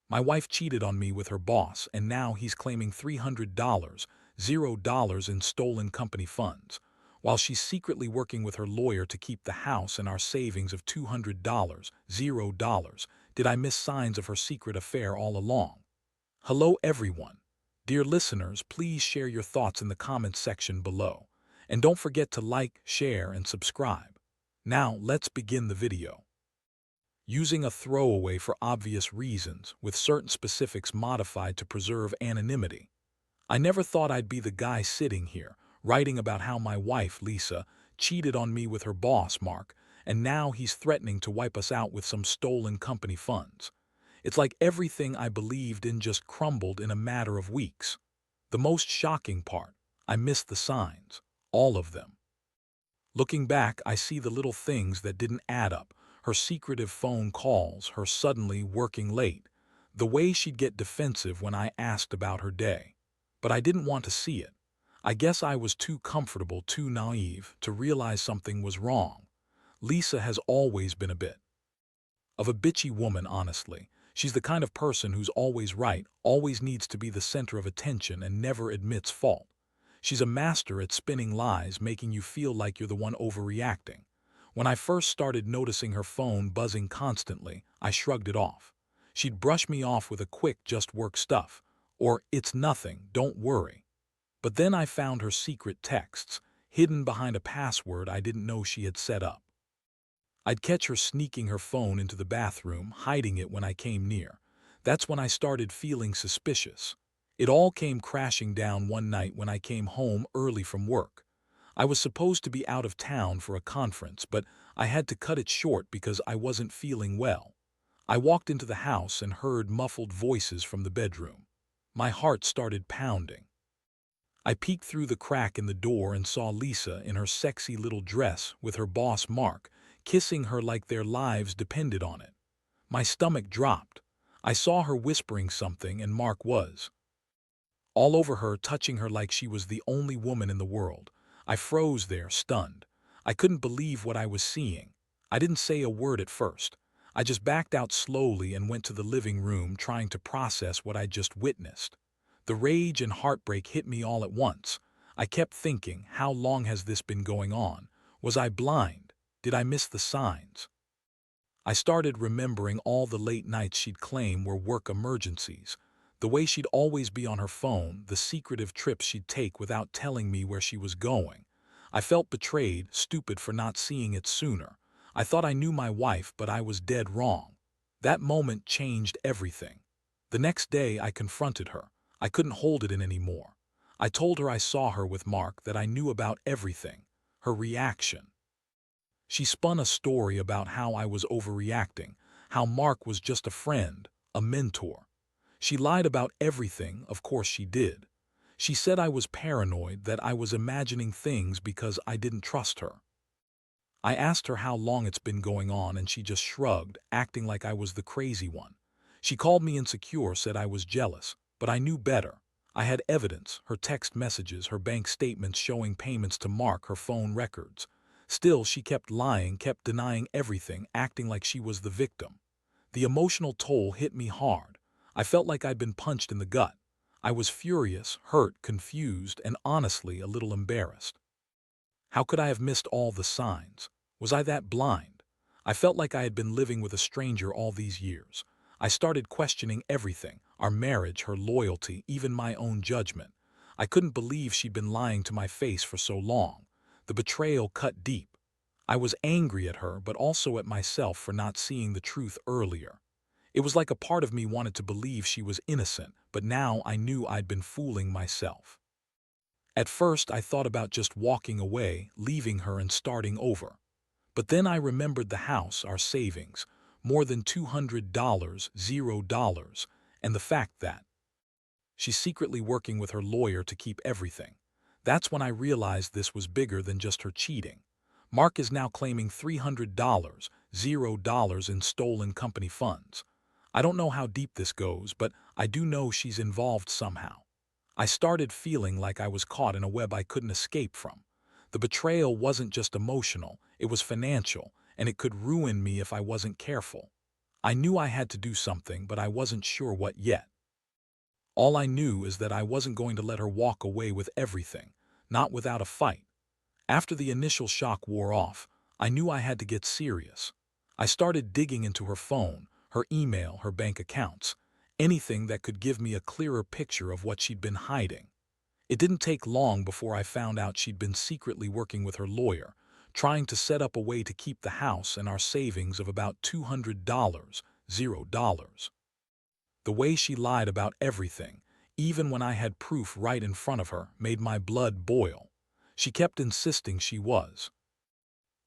My wife cheated on me with her boss, and now he's claiming $300, $0 in stolen company funds, while she's secretly working with her lawyer to keep the house and our savings of $200, $0. Did I miss signs of her secret affair all along? Hello, everyone. Dear listeners, please share your thoughts in the comments section below. And don't forget to like, share, and subscribe. Now, let's begin the video. Using a throwaway for obvious reasons, with certain specifics modified to preserve anonymity. I never thought I'd be the guy sitting here, writing about how my wife, Lisa, cheated on me with her boss, Mark, and now he's threatening to wipe us out with some stolen company funds. It's like everything I believed in just crumbled in a matter of weeks. The most shocking part, I missed the signs. All of them. Looking back, I see the little things that didn't add up. Her secretive phone calls, her suddenly working late, the way she'd get defensive when I asked about her day. But I didn't want to see it. I guess I was too comfortable, too naive, to realize something was wrong. Lisa has always been a bit of a bitchy woman, honestly. She's the kind of person who's always right, always needs to be the center of attention, and never admits fault. She's a master at spinning lies, making you feel like you're the one overreacting. When I first started noticing her phone buzzing constantly, I shrugged it off. She'd brush me off with a quick "just work stuff," or "it's nothing, don't worry." But then I found her secret texts, hidden behind a password I didn't know she had set up. I'd catch her sneaking her phone into the bathroom, hiding it when I came near. That's when I started feeling suspicious. It all came crashing down one night when I came home early from work. I was supposed to be out of town for a conference, but I had to cut it short because I wasn't feeling well. I walked into the house and heard muffled voices from the bedroom. My heart started pounding. I peeked through the crack in the door and saw Lisa in her sexy little dress with her boss Mark, kissing her like their lives depended on it. My stomach dropped. I saw her whispering something, and Mark was all over her, touching her like she was the only woman in the world. I froze there, stunned. I couldn't believe what I was seeing. I didn't say a word at first. I just backed out slowly and went to the living room, trying to process what I'd just witnessed. The rage and heartbreak hit me all at once. I kept thinking, how long has this been going on? Was I blind? Did I miss the signs? I started remembering all the late nights she'd claim were work emergencies, the way she'd always be on her phone, the secretive trips she'd take without telling me where she was going. I felt betrayed, stupid for not seeing it sooner. I thought I knew my wife, but I was dead wrong. That moment changed everything. The next day I confronted her. I couldn't hold it in anymore. I told her I saw her with Mark, that I knew about everything. Her reaction. She spun a story about how I was overreacting, how Mark was just a friend, a mentor. She lied about everything, of course she did. She said I was paranoid, that I was imagining things because I didn't trust her. I asked her how long it's been going on, and she just shrugged, acting like I was the crazy one. She called me insecure, said I was jealous, but I knew better. I had evidence, her text messages, her bank statements showing payments to Mark, her phone records. Still, she kept lying, kept denying everything, acting like she was the victim. The emotional toll hit me hard. I felt like I'd been punched in the gut. I was furious, hurt, confused, and honestly a little embarrassed. How could I have missed all the signs? Was I that blind? I felt like I had been living with a stranger all these years. I started questioning everything, our marriage, her loyalty, even my own judgment. I couldn't believe she'd been lying to my face for so long. The betrayal cut deep. I was angry at her, but also at myself for not seeing the truth earlier. It was like a part of me wanted to believe she was innocent, but now I knew I'd been fooling myself. At first, I thought about just walking away, leaving her and starting over. But then I remembered the house, our savings, more than $200, $0, and the fact that she's secretly working with her lawyer to keep everything. That's when I realized this was bigger than just her cheating. Mark is now claiming $300, $0 in stolen company funds. I don't know how deep this goes, but I do know she's involved somehow. I started feeling like I was caught in a web I couldn't escape from. The betrayal wasn't just emotional, it was financial, and it could ruin me if I wasn't careful. I knew I had to do something, but I wasn't sure what yet. All I knew is that I wasn't going to let her walk away with everything, not without a fight. After the initial shock wore off, I knew I had to get serious. I started digging into her phone, her email, her bank accounts, anything that could give me a clearer picture of what she'd been hiding. It didn't take long before I found out she'd been secretly working with her lawyer, trying to set up a way to keep the house and our savings of about $200, $0. The way she lied about everything, even when I had proof right in front of her, made my blood boil. She kept insisting she was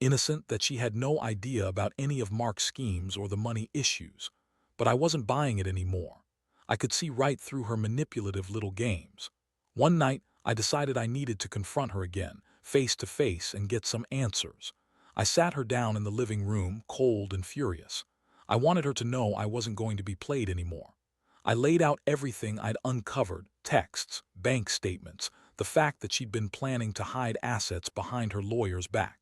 innocent, that she had no idea about any of Mark's schemes or the money issues. But I wasn't buying it anymore. I could see right through her manipulative little games. One night, I decided I needed to confront her again, face to face, and get some answers. I sat her down in the living room, cold and furious. I wanted her to know I wasn't going to be played anymore. I laid out everything I'd uncovered: texts, bank statements, the fact that she'd been planning to hide assets behind her lawyer's back.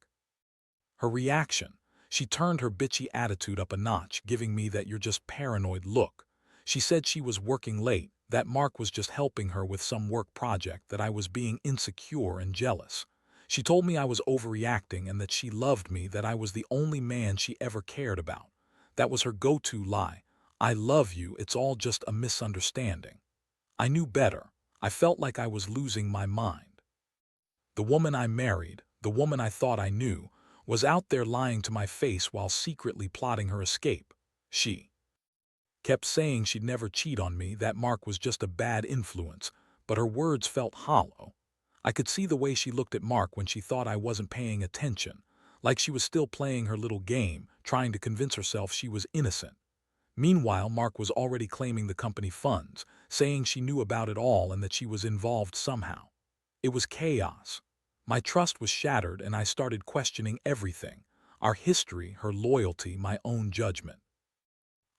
Her reaction: she turned her bitchy attitude up a notch, giving me that "you're just paranoid" look. She said she was working late, that Mark was just helping her with some work project, that I was being insecure and jealous. She told me I was overreacting and that she loved me, that I was the only man she ever cared about. That was her go-to lie: "I love you, it's all just a misunderstanding." I knew better. I felt like I was losing my mind. The woman I married, the woman I thought I knew, was out there lying to my face while secretly plotting her escape. She kept saying she'd never cheat on me, that Mark was just a bad influence, but her words felt hollow. I could see the way she looked at Mark when she thought I wasn't paying attention, like she was still playing her little game, trying to convince herself she was innocent. Meanwhile, Mark was already claiming the company funds, saying she knew about it all and that she was involved somehow. It was chaos. My trust was shattered and I started questioning everything: our history, her loyalty, my own judgment.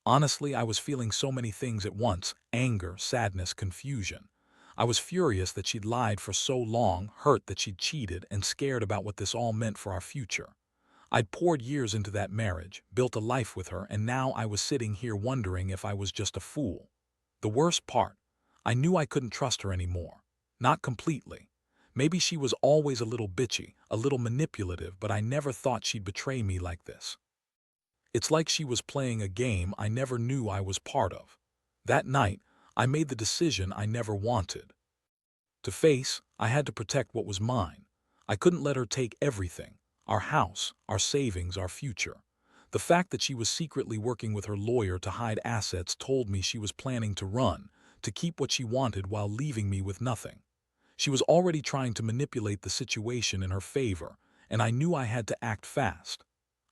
Honestly, I was feeling so many things at once: anger, sadness, confusion. I was furious that she'd lied for so long, hurt that she'd cheated, and scared about what this all meant for our future. I'd poured years into that marriage, built a life with her, and now I was sitting here wondering if I was just a fool. The worst part: I knew I couldn't trust her anymore. Not completely. Maybe she was always a little bitchy, a little manipulative, but I never thought she'd betray me like this. It's like she was playing a game I never knew I was part of. That night, I made the decision I never wanted to face. I had to protect what was mine. I couldn't let her take everything: our house, our savings, our future. The fact that she was secretly working with her lawyer to hide assets told me she was planning to run, to keep what she wanted while leaving me with nothing. She was already trying to manipulate the situation in her favor, and I knew I had to act fast.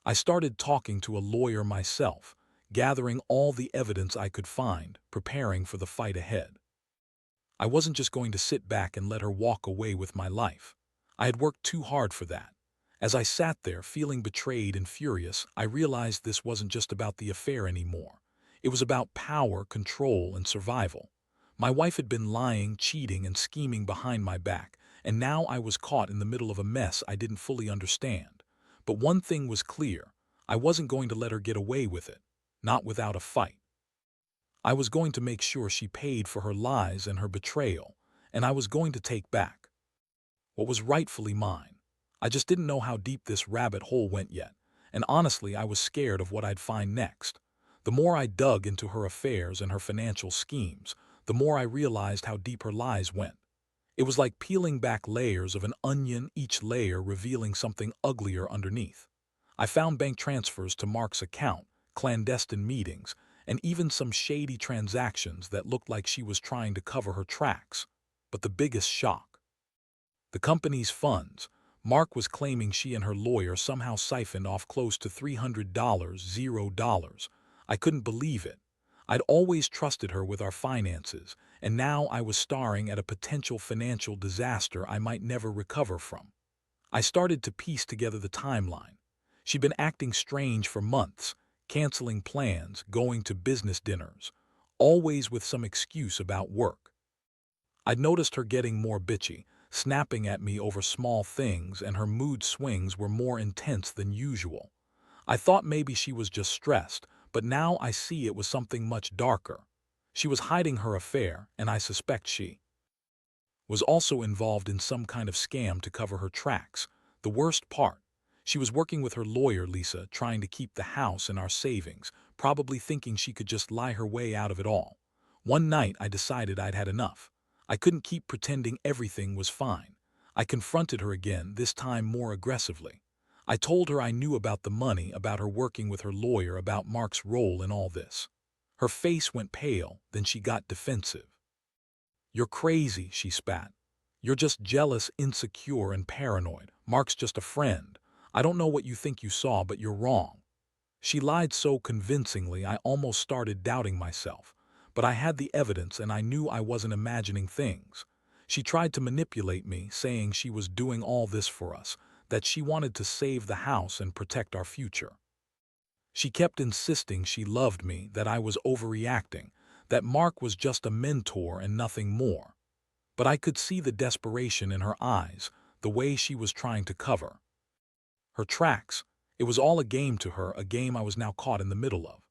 I started talking to a lawyer myself, gathering all the evidence I could find, preparing for the fight ahead. I wasn't just going to sit back and let her walk away with my life. I had worked too hard for that. As I sat there, feeling betrayed and furious, I realized this wasn't just about the affair anymore. It was about power, control, and survival. My wife had been lying, cheating, and scheming behind my back, and now I was caught in the middle of a mess I didn't fully understand. But one thing was clear: I wasn't going to let her get away with it, not without a fight. I was going to make sure she paid for her lies and her betrayal, and I was going to take back what was rightfully mine. I just didn't know how deep this rabbit hole went yet, and honestly, I was scared of what I'd find next. The more I dug into her affairs and her financial schemes, the more I realized how deep her lies went. It was like peeling back layers of an onion, each layer revealing something uglier underneath. I found bank transfers to Mark's account, clandestine meetings, and even some shady transactions that looked like she was trying to cover her tracks. But the biggest shock: the company's funds. Mark was claiming she and her lawyer somehow siphoned off close to $300, $0. I couldn't believe it. I'd always trusted her with our finances, and now I was staring at a potential financial disaster I might never recover from. I started to piece together the timeline. She'd been acting strange for months, canceling plans, going to business dinners, always with some excuse about work. I'd noticed her getting more bitchy, snapping at me over small things, and her mood swings were more intense than usual. I thought maybe she was just stressed, But now I see it was something much darker. She was hiding her affair, and I suspect she was also involved in some kind of scam to cover her tracks. The worst part, she was working with her lawyer, Lisa, trying to keep the house and our savings, probably thinking she could just lie her way out of it all. One night, I decided I'd had enough. I couldn't keep pretending everything was fine. I confronted her again, this time more aggressively. I told her I knew about the money, about her working with her lawyer, about Mark's role in all this. Her face went pale, then she got defensive. "You're crazy," she spat. "You're just jealous, insecure, and paranoid. Mark's just a friend. I don't know what you think you saw, but you're wrong." She lied so convincingly I almost started doubting myself. But I had the evidence and I knew I wasn't imagining things. She tried to manipulate me, saying she was doing all this for us, that she wanted to save the house and protect our future. She kept insisting she loved me, that I was overreacting, that Mark was just a mentor and nothing more. But I could see the desperation in her eyes, the way she was trying to cover her tracks. It was all a game to her, a game I was now caught in the middle of.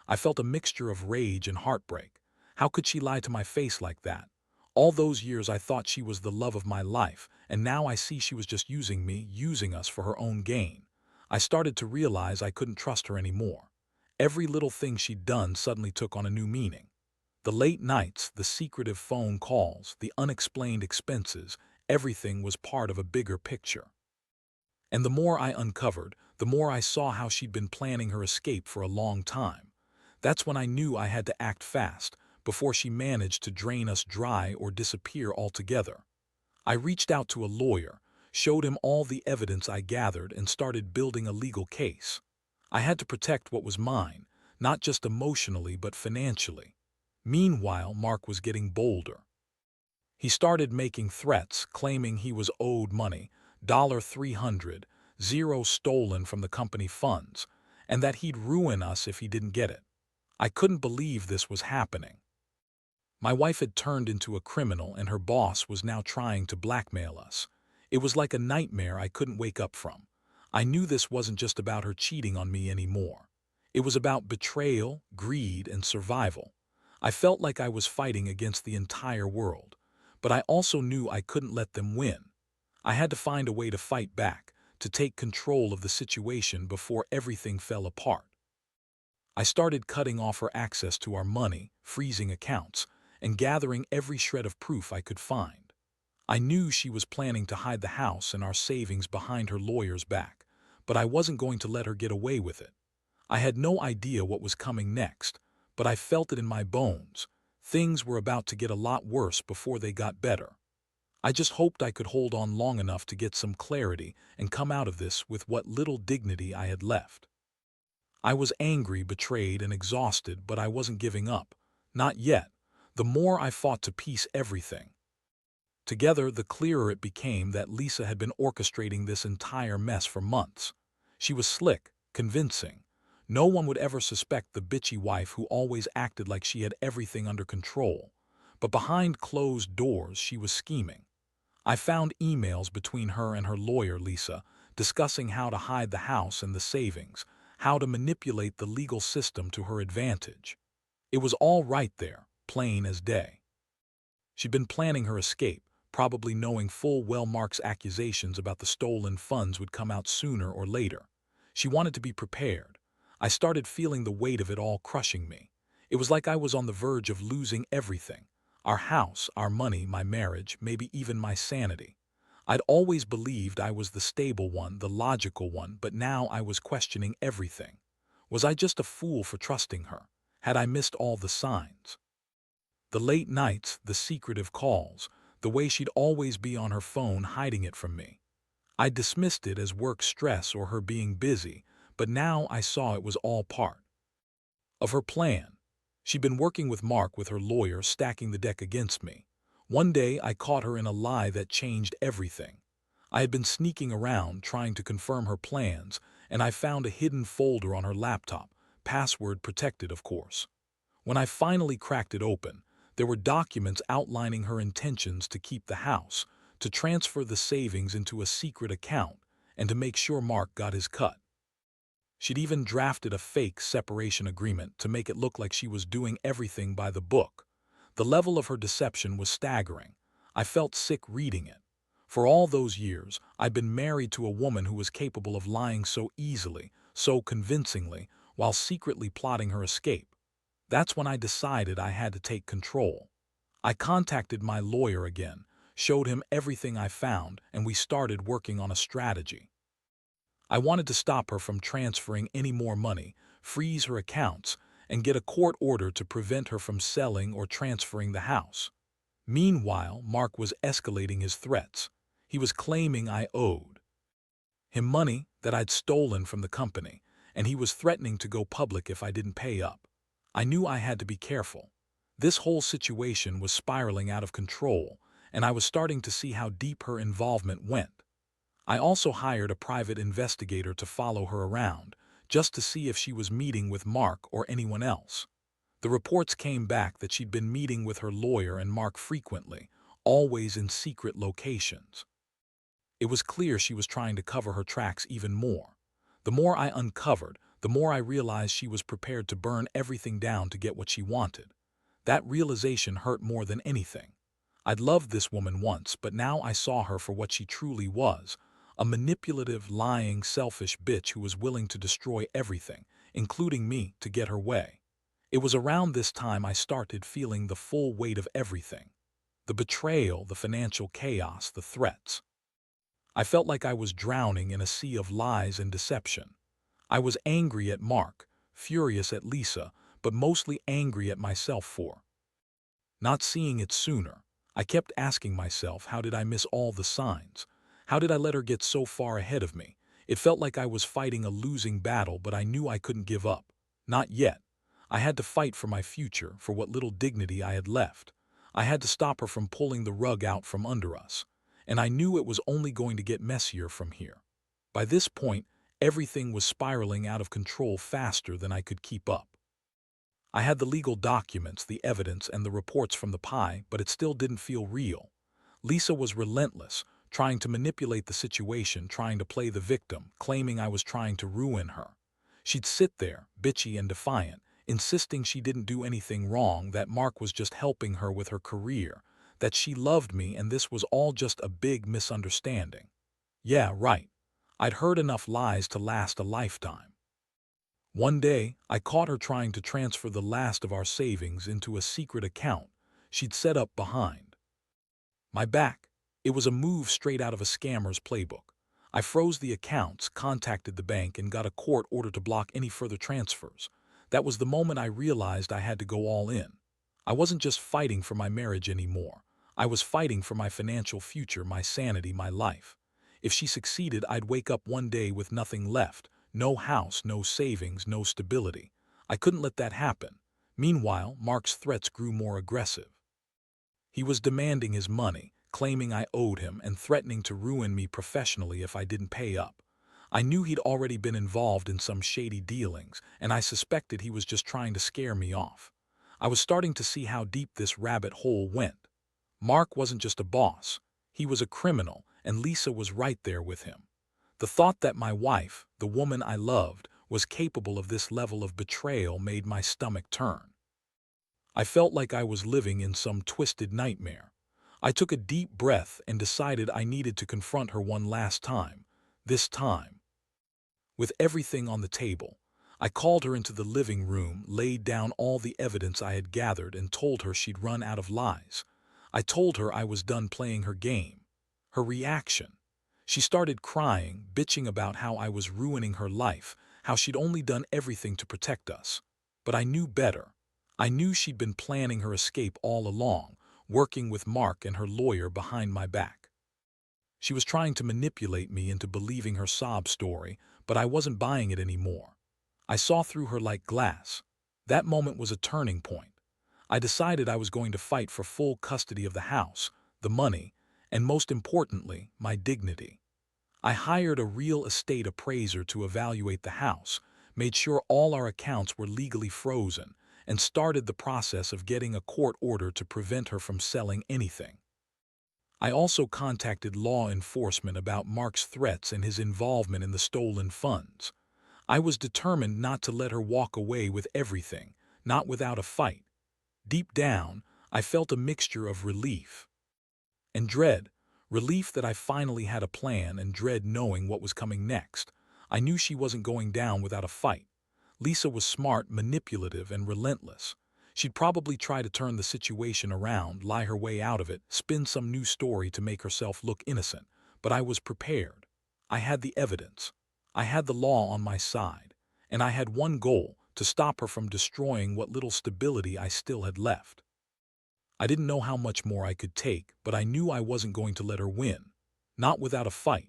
I felt a mixture of rage and heartbreak. How could she lie to my face like that? All those years I thought she was the love of my life, and now I see she was just using me, using us for her own gain. I started to realize I couldn't trust her anymore. Every little thing she'd done suddenly took on a new meaning. The late nights, the secretive phone calls, the unexplained expenses, everything was part of a bigger picture. And the more I uncovered, the more I saw how she'd been planning her escape for a long time. That's when I knew I had to act fast, before she managed to drain us dry or disappear altogether. I reached out to a lawyer, showed him all the evidence I gathered, and started building a legal case. I had to protect what was mine, not just emotionally but financially. Meanwhile, Mark was getting bolder. He started making threats, claiming he was owed money, $300, zero stolen from the company funds, and that he'd ruin us if he didn't get it. I couldn't believe this was happening. My wife had turned into a criminal, and her boss was now trying to blackmail us. It was like a nightmare I couldn't wake up from. I knew this wasn't just about her cheating on me anymore. It was about betrayal, greed, and survival. I felt like I was fighting against the entire world. But I also knew I couldn't let them win. I had to find a way to fight back, to take control of the situation before everything fell apart. I started cutting off her access to our money, freezing accounts, and gathering every shred of proof I could find. I knew she was planning to hide the house and our savings behind her lawyer's back, but I wasn't going to let her get away with it. I had no idea what was coming next, but I felt it in my bones. Things were about to get a lot worse before they got better. I just hoped I could hold on long enough to get some clarity and come out of this with what little dignity I had left. I was angry, betrayed, and exhausted, but I wasn't giving up. Not yet. The more I fought to piece everything together, the clearer it became that Lisa had been orchestrating this entire mess for months. She was slick, convincing. No one would ever suspect the bitchy wife who always acted like she had everything under control. But behind closed doors, she was scheming. I found emails between her and her lawyer, Lisa, discussing how to hide the house and the savings, how to manipulate the legal system to her advantage. It was all right there, plain as day. She'd been planning her escape, probably knowing full well Mark's accusations about the stolen funds would come out sooner or later. She wanted to be prepared. I started feeling the weight of it all crushing me. It was like I was on the verge of losing everything. Our house, our money, my marriage, maybe even my sanity. I'd always believed I was the stable one, the logical one, but now I was questioning everything. Was I just a fool for trusting her? Had I missed all the signs? The late nights, the secretive calls, the way she'd always be on her phone hiding it from me. I dismissed it as work stress or her being busy, but now I saw it was all part of her plan. She'd been working with Mark, with her lawyer, stacking the deck against me. One day I caught her in a lie that changed everything. I had been sneaking around trying to confirm her plans, and I found a hidden folder on her laptop, password protected, of course. When I finally cracked it open, there were documents outlining her intentions to keep the house, to transfer the savings into a secret account, and to make sure Mark got his cut. She'd even drafted a fake separation agreement to make it look like she was doing everything by the book. The level of her deception was staggering. I felt sick reading it. For all those years, I'd been married to a woman who was capable of lying so easily, so convincingly, while secretly plotting her escape. That's when I decided I had to take control. I contacted my lawyer again, showed him everything I found, and we started working on a strategy. I wanted to stop her from transferring any more money, freeze her accounts, and get a court order to prevent her from selling or transferring the house. Meanwhile, Mark was escalating his threats. He was claiming I owed him money that I'd stolen from the company, and he was threatening to go public if I didn't pay up. I knew I had to be careful. This whole situation was spiraling out of control, and I was starting to see how deep her involvement went. I also hired a private investigator to follow her around, just to see if she was meeting with Mark or anyone else. The reports came back that she'd been meeting with her lawyer and Mark frequently, always in secret locations. It was clear she was trying to cover her tracks even more. The more I uncovered, the more I realized she was prepared to burn everything down to get what she wanted. That realization hurt more than anything. I'd loved this woman once, but now I saw her for what she truly was, a manipulative, lying, selfish bitch who was willing to destroy everything, including me, to get her way. It was around this time I started feeling the full weight of everything. The betrayal, the financial chaos, the threats. I felt like I was drowning in a sea of lies and deception. I was angry at Mark, furious at Lisa, but mostly angry at myself for not seeing it sooner. I kept asking myself, how did I miss all the signs? How did I let her get so far ahead of me? It felt like I was fighting a losing battle, but I knew I couldn't give up. Not yet. I had to fight for my future, for what little dignity I had left. I had to stop her from pulling the rug out from under us. And I knew it was only going to get messier from here. By this point, everything was spiraling out of control faster than I could keep up. I had the legal documents, the evidence, and the reports from the pie, but it still didn't feel real. Lisa was relentless, trying to manipulate the situation, trying to play the victim, claiming I was trying to ruin her. She'd sit there, bitchy and defiant, insisting she didn't do anything wrong, that Mark was just helping her with her career, that she loved me, and this was all just a big misunderstanding. Yeah, right. I'd heard enough lies to last a lifetime. One day, I caught her trying to transfer the last of our savings into a secret account she'd set up behind my back. It was a move straight out of a scammer's playbook. I froze the accounts, contacted the bank, and got a court order to block any further transfers. That was the moment I realized I had to go all in. I wasn't just fighting for my marriage anymore. I was fighting for my financial future, my sanity, my life. If she succeeded, I'd wake up one day with nothing left. No house, no savings, no stability. I couldn't let that happen. Meanwhile, Mark's threats grew more aggressive. He was demanding his money, claiming I owed him, and threatening to ruin me professionally if I didn't pay up. I knew he'd already been involved in some shady dealings, and I suspected he was just trying to scare me off. I was starting to see how deep this rabbit hole went. Mark wasn't just a boss. He was a criminal, and Lisa was right there with him. The thought that my wife, the woman I loved, was capable of this level of betrayal made my stomach turn. I felt like I was living in some twisted nightmare. I took a deep breath and decided I needed to confront her one last time. This time, with everything on the table, I called her into the living room, laid down all the evidence I had gathered, and told her she'd run out of lies. I told her I was done playing her game. Her reaction: she started crying, bitching about how I was ruining her life, how she'd only done everything to protect us. But I knew better. I knew she'd been planning her escape all along, working with Mark and her lawyer behind my back. She was trying to manipulate me into believing her sob story, but I wasn't buying it anymore. I saw through her like glass. That moment was a turning point. I decided I was going to fight for full custody of the house, the money, and most importantly, my dignity. I hired a real estate appraiser to evaluate the house, made sure all our accounts were legally frozen, and started the process of getting a court order to prevent her from selling anything. I also contacted law enforcement about Mark's threats and his involvement in the stolen funds. I was determined not to let her walk away with everything, not without a fight. Deep down, I felt a mixture of relief and dread. Relief that I finally had a plan, and dread knowing what was coming next. I knew she wasn't going down without a fight. Lisa was smart, manipulative, and relentless. She'd probably try to turn the situation around, lie her way out of it, spin some new story to make herself look innocent. But I was prepared. I had the evidence. I had the law on my side. And I had one goal: to stop her from destroying what little stability I still had left. I didn't know how much more I could take, but I knew I wasn't going to let her win. Not without a fight.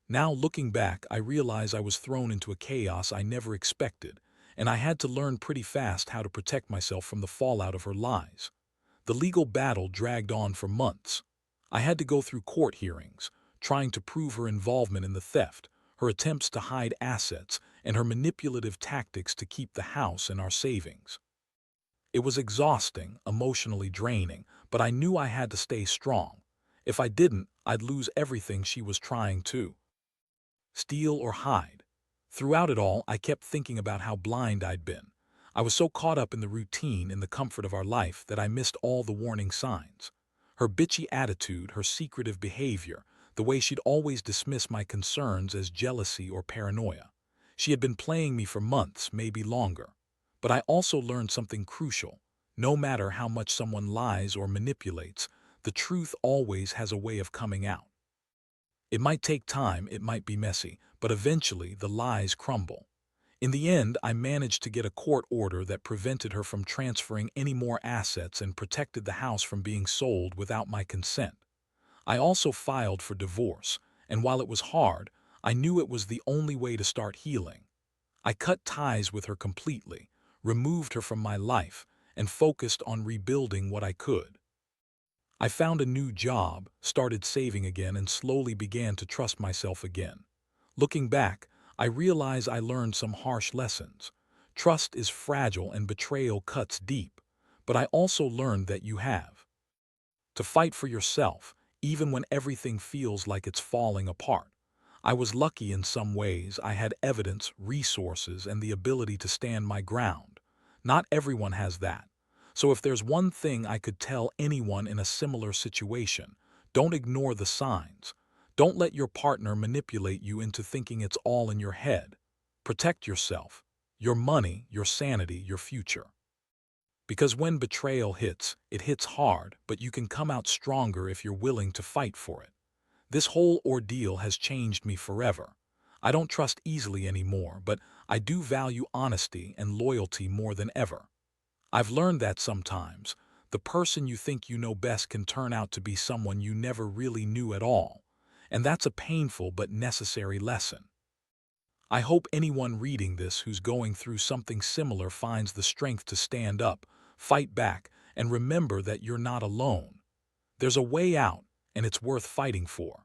Now, looking back, I realize I was thrown into a chaos I never expected, and I had to learn pretty fast how to protect myself from the fallout of her lies. The legal battle dragged on for months. I had to go through court hearings, trying to prove her involvement in the theft, her attempts to hide assets, and her manipulative tactics to keep the house and our savings. It was exhausting, emotionally draining, but I knew I had to stay strong. If I didn't, I'd lose everything she was trying to steal or hide. Throughout it all, I kept thinking about how blind I'd been. I was so caught up in the routine and the comfort of our life that I missed all the warning signs. Her bitchy attitude, her secretive behavior, the way she'd always dismiss my concerns as jealousy or paranoia. She had been playing me for months, maybe longer. But I also learned something crucial. No matter how much someone lies or manipulates, the truth always has a way of coming out. It might take time, it might be messy, but eventually the lies crumble. In the end, I managed to get a court order that prevented her from transferring any more assets and protected the house from being sold without my consent. I also filed for divorce, and while it was hard, I knew it was the only way to start healing. I cut ties with her completely, removed her from my life, and focused on rebuilding what I could. I found a new job, started saving again, and slowly began to trust myself again. Looking back, I realize I learned some harsh lessons. Trust is fragile and betrayal cuts deep, but I also learned that you have to fight for yourself, even when everything feels like it's falling apart. I was lucky in some ways. I had evidence, resources, and the ability to stand my ground. Not everyone has that. So if there's one thing I could tell anyone in a similar situation, don't ignore the signs. Don't let your partner manipulate you into thinking it's all in your head. Protect yourself, your money, your sanity, your future. Because when betrayal hits, it hits hard, but you can come out stronger if you're willing to fight for it. This whole ordeal has changed me forever. I don't trust easily anymore, but I do value honesty and loyalty more than ever. I've learned that sometimes the person you think you know best can turn out to be someone you never really knew at all. And that's a painful but necessary lesson. I hope anyone reading this who's going through something similar finds the strength to stand up, fight back, and remember that you're not alone. There's a way out, and it's worth fighting for.